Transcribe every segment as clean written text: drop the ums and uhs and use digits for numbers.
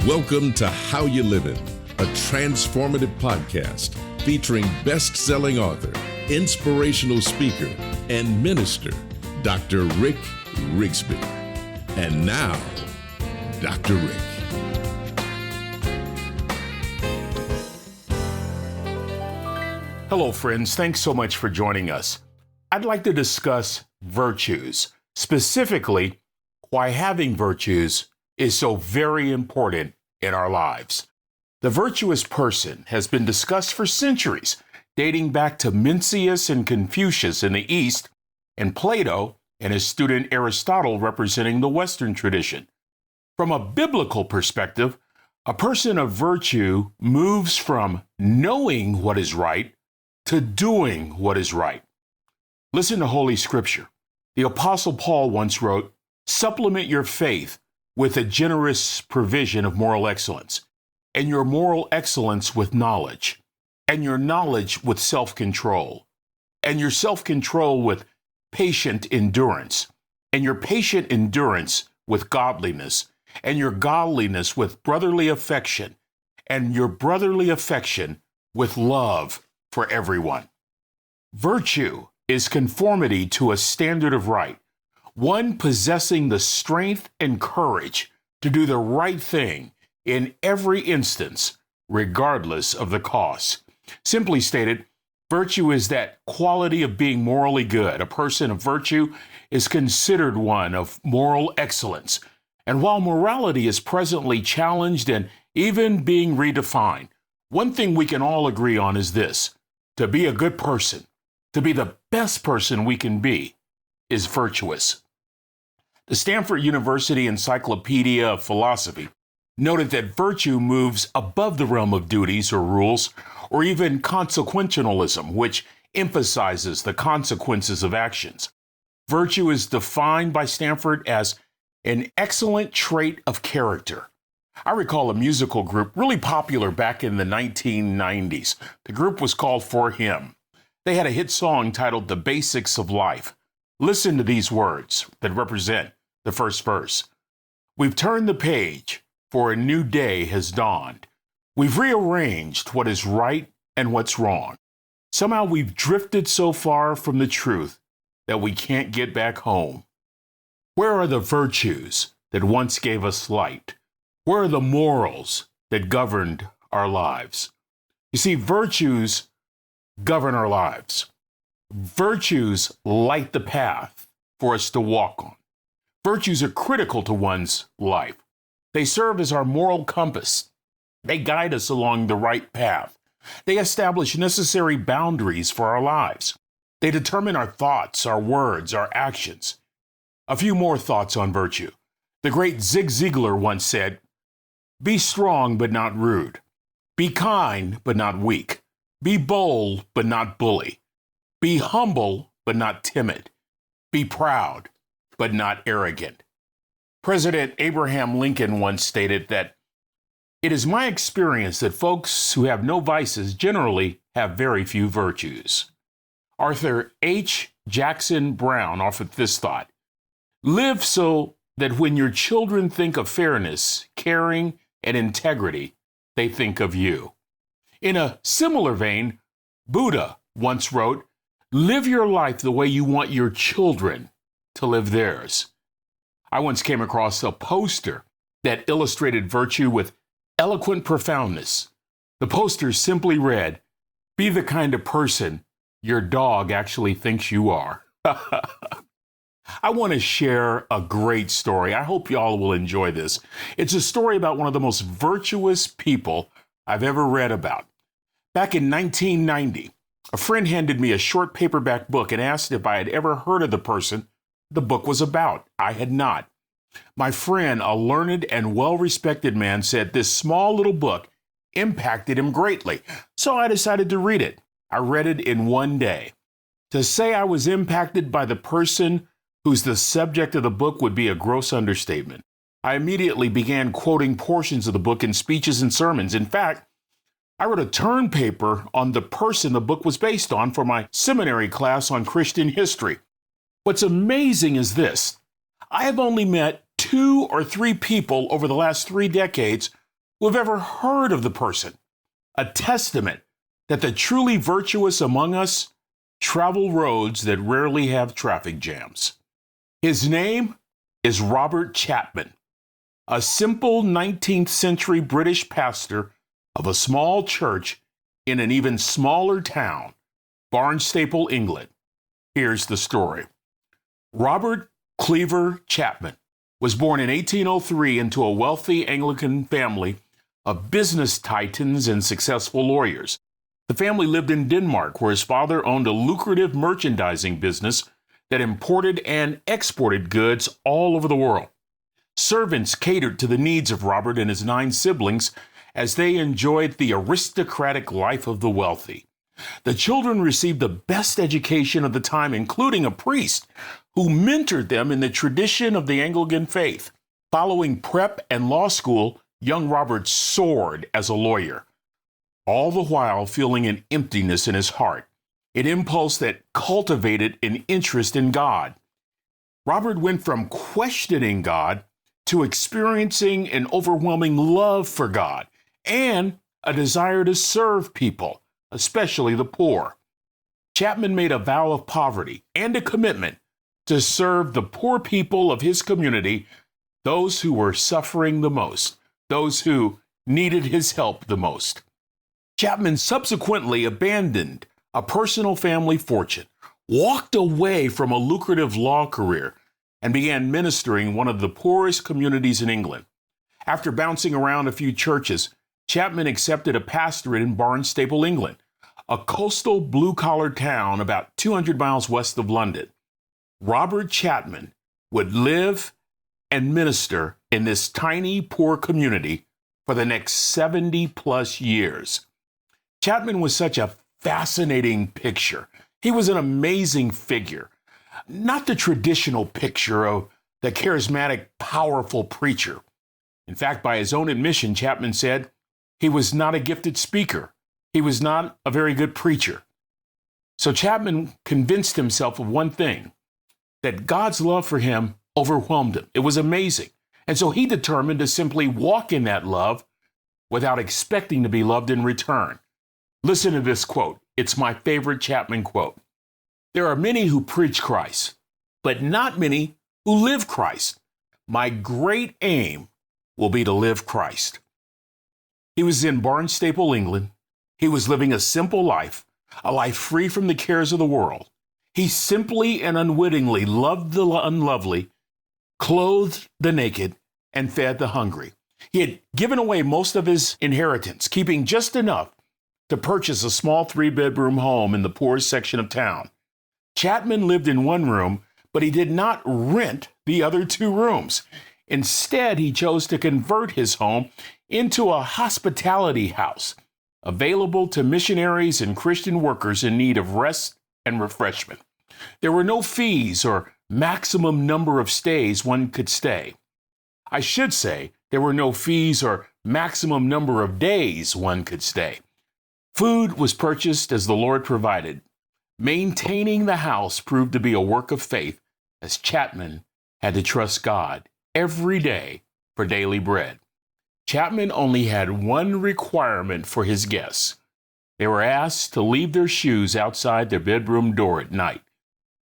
Welcome to How You Livin', a transformative podcast featuring best-selling author, inspirational speaker, and minister, Dr. Rick Rigsby. And now, Dr. Rick. Hello, friends. Thanks so much for joining us. I'd like to discuss virtues, specifically why having virtues is so very important in our lives. The virtuous person has been discussed for centuries, dating back to Mencius and Confucius in the East, and Plato and his student Aristotle representing the Western tradition. From a biblical perspective, a person of virtue moves from knowing what is right to doing what is right. Listen to Holy Scripture. The Apostle Paul once wrote, "Supplement your faith with a generous provision of moral excellence, and your moral excellence with knowledge, and your knowledge with self-control, and your self-control with patient endurance, and your patient endurance with godliness, and your godliness with brotherly affection, and your brotherly affection with love for everyone." Virtue is conformity to a standard of right, one possessing the strength and courage to do the right thing in every instance, regardless of the cost. Simply stated, virtue is that quality of being morally good. A person of virtue is considered one of moral excellence. And while morality is presently challenged and even being redefined, one thing we can all agree on is this: to be a good person, to be the best person we can be, is virtuous. The Stanford University Encyclopedia of Philosophy noted that virtue moves above the realm of duties or rules, or even consequentialism, which emphasizes the consequences of actions. Virtue is defined by Stanford as an excellent trait of character. I recall a musical group really popular back in the 1990s. The group was called For Him. They had a hit song titled The Basics of Life. Listen to these words that represent the first verse. "We've turned the page, for a new day has dawned. We've rearranged what is right and what's wrong. Somehow we've drifted so far from the truth that we can't get back home. Where are the virtues that once gave us light? Where are the morals that governed our lives?" You see, virtues govern our lives. Virtues light the path for us to walk on. Virtues are critical to one's life. They serve as our moral compass. They guide us along the right path. They establish necessary boundaries for our lives. They determine our thoughts, our words, our actions. A few more thoughts on virtue. The great Zig Ziglar once said, "Be strong but not rude. Be kind but not weak. Be bold but not bully. Be humble but not timid. Be proud but not arrogant." President Abraham Lincoln once stated that, "It is my experience that folks who have no vices generally have very few virtues." Arthur H. Jackson Brown offered this thought: "Live so that when your children think of fairness, caring, and integrity, they think of you." In a similar vein, Buddha once wrote, "Live your life the way you want your children to live theirs." I once came across a poster that illustrated virtue with eloquent profoundness. The poster simply read, "Be the kind of person your dog actually thinks you are." I want to share a great story. I hope y'all will enjoy this. It's a story about one of the most virtuous people I've ever read about. Back in 1990, a friend handed me a short paperback book and asked if I had ever heard of the person the book was about. I had not. My friend, a learned and well-respected man, said this small little book impacted him greatly, so I decided to read it. I read it in one day. To say I was impacted by the person who's the subject of the book would be a gross understatement. I immediately began quoting portions of the book in speeches and sermons. In fact, I wrote a term paper on the person the book was based on for my seminary class on Christian history. What's amazing is this: I have only met 2 or 3 people over the last 3 decades who have ever heard of the person, a testament that the truly virtuous among us travel roads that rarely have traffic jams. His name is Robert Chapman, a simple 19th century British pastor of a small church in an even smaller town, Barnstaple, England. Here's the story. Robert Cleaver Chapman was born in 1803 into a wealthy Anglican family of business titans and successful lawyers. The family lived in Denmark, where his father owned a lucrative merchandising business that imported and exported goods all over the world. Servants catered to the needs of Robert and his 9 siblings as they enjoyed the aristocratic life of the wealthy. The children received the best education of the time, including a priest who mentored them in the tradition of the Anglican faith. Following prep and law school, young Robert soared as a lawyer, all the while feeling an emptiness in his heart, an impulse that cultivated an interest in God. Robert went from questioning God to experiencing an overwhelming love for God and a desire to serve people, especially the poor. Chapman made a vow of poverty and a commitment to serve the poor people of his community, those who were suffering the most, those who needed his help the most. Chapman subsequently abandoned a personal family fortune, walked away from a lucrative law career, and began ministering in one of the poorest communities in England. After bouncing around a few churches, Chapman accepted a pastorate in Barnstaple, England, a coastal blue-collar town about 200 miles west of London. Robert Chapman would live and minister in this tiny, poor community for the next 70-plus years. Chapman was such a fascinating picture. He was an amazing figure. Not the traditional picture of the charismatic, powerful preacher. In fact, by his own admission, Chapman said he was not a gifted speaker. He was not a very good preacher. So Chapman convinced himself of one thing, that God's love for him overwhelmed him. It was amazing. And so he determined to simply walk in that love without expecting to be loved in return. Listen to this quote. It's my favorite Chapman quote. There are many who preach Christ, but not many who live Christ. My great aim will be to live Christ. He was in Barnstaple, England. He was living a simple life, a life free from the cares of the world. He simply and unwittingly loved the unlovely, clothed the naked, and fed the hungry. He had given away most of his inheritance, keeping just enough to purchase a small 3-bedroom home in the poorest section of town. Chapman lived in one room, but he did not rent the other 2 rooms. Instead, he chose to convert his home into a hospitality house, available to missionaries and Christian workers in need of rest and refreshment. There were no fees or maximum number of stays one could stay. I should say there were no fees or maximum number of days one could stay. Food was purchased as the Lord provided. Maintaining the house proved to be a work of faith, as Chapman had to trust God every day for daily bread. Chapman only had one requirement for his guests. They were asked to leave their shoes outside their bedroom door at night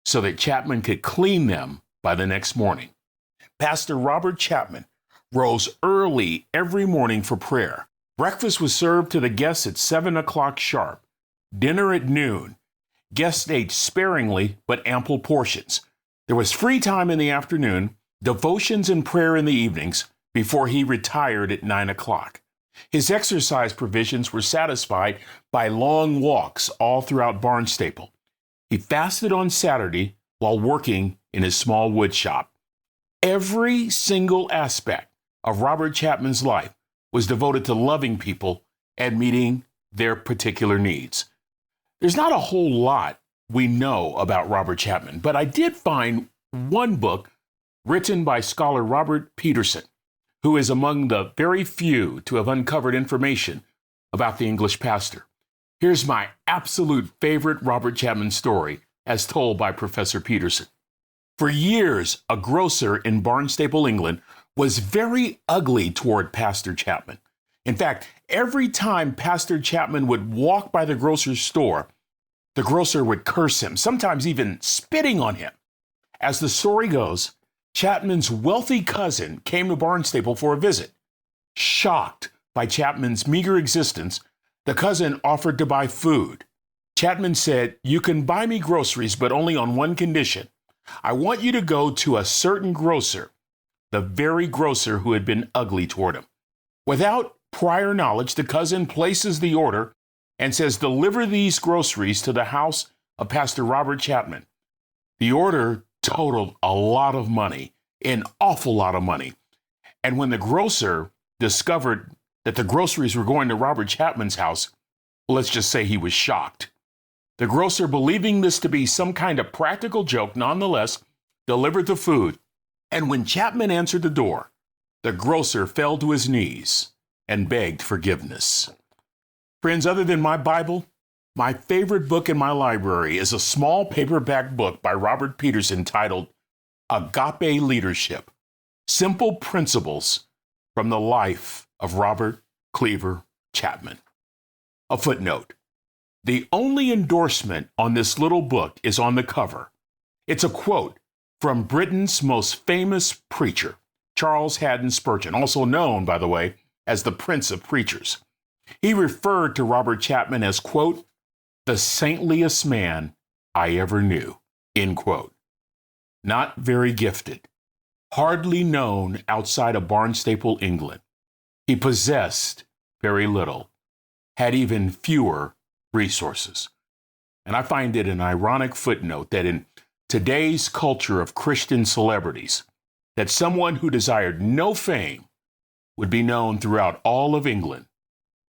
so that Chapman could clean them by the next morning. Pastor Robert Chapman rose early every morning for prayer. Breakfast was served to the guests at 7 o'clock sharp, dinner at noon. Guests ate sparingly but ample portions. There was free time in the afternoon, devotions and prayer in the evenings, before he retired at 9 o'clock. His exercise provisions were satisfied by long walks all throughout Barnstaple. He fasted on Saturday while working in his small wood shop. Every single aspect of Robert Chapman's life was devoted to loving people and meeting their particular needs. There's not a whole lot we know about Robert Chapman, but I did find one book written by scholar Robert Peterson, who is among the very few to have uncovered information about the English pastor. Here's my absolute favorite Robert Chapman story, as told by Professor Peterson. For years, a grocer in Barnstaple, England, was very ugly toward Pastor Chapman. In fact, every time Pastor Chapman would walk by the grocer's store, the grocer would curse him, sometimes even spitting on him. As the story goes, Chapman's wealthy cousin came to Barnstaple for a visit. Shocked by Chapman's meager existence, the cousin offered to buy food. Chapman said, "You can buy me groceries, but only on one condition. I want you to go to a certain grocer," the very grocer who had been ugly toward him. Without prior knowledge, the cousin places the order and says, "Deliver these groceries to the house of Pastor Robert Chapman." The order totaled a lot of money, an awful lot of money. And when the grocer discovered that the groceries were going to Robert Chapman's house, let's just say he was shocked. The grocer, believing this to be some kind of practical joke, nonetheless, delivered the food. And when Chapman answered the door, the grocer fell to his knees and begged forgiveness. Friends, other than my Bible, my favorite book in my library is a small paperback book by Robert Peterson titled Agape Leadership: Simple Principles from the Life of Robert Cleaver Chapman. A footnote: the only endorsement on this little book is on the cover. It's a quote from Britain's most famous preacher, Charles Haddon Spurgeon, also known, by the way, as the Prince of Preachers. He referred to Robert Chapman as, quote, "the saintliest man I ever knew," end quote. Not very gifted, hardly known outside of Barnstaple, England. He possessed very little, had even fewer resources. And I find it an ironic footnote that in today's culture of Christian celebrities, that someone who desired no fame would be known throughout all of England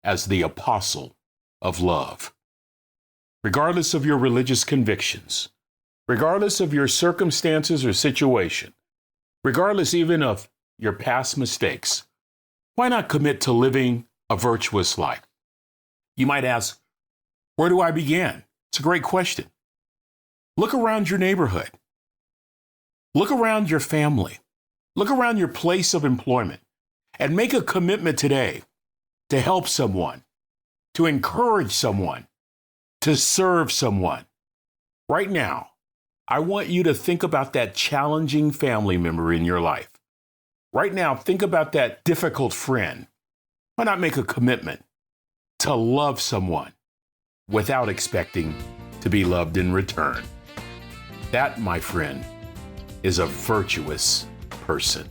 as the apostle of love. Regardless of your religious convictions, regardless of your circumstances or situation, regardless even of your past mistakes, why not commit to living a virtuous life? You might ask, where do I begin? It's a great question. Look around your neighborhood. Look around your family. Look around your place of employment and make a commitment today to help someone, to encourage someone, to serve someone. Right now, I want you to think about that challenging family member in your life. Right now, think about that difficult friend. Why not make a commitment to love someone without expecting to be loved in return? That, my friend, is a virtuous person.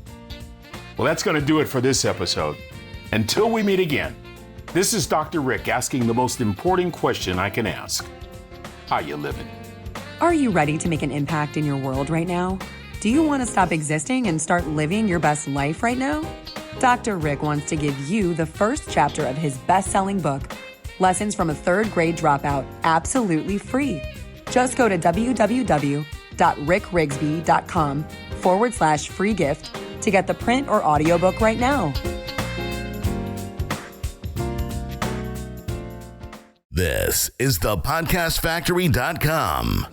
Well, that's going to do it for this episode. Until we meet again, this is Dr. Rick asking the most important question I can ask. How you living? Are you ready to make an impact in your world right now? Do you want to stop existing and start living your best life right now? Dr. Rick wants to give you the first chapter of his best-selling book, Lessons from a Third Grade Dropout, absolutely free. Just go to www.rickrigsby.com/free gift to get the print or audiobook right now. This is the podcastfactory.com.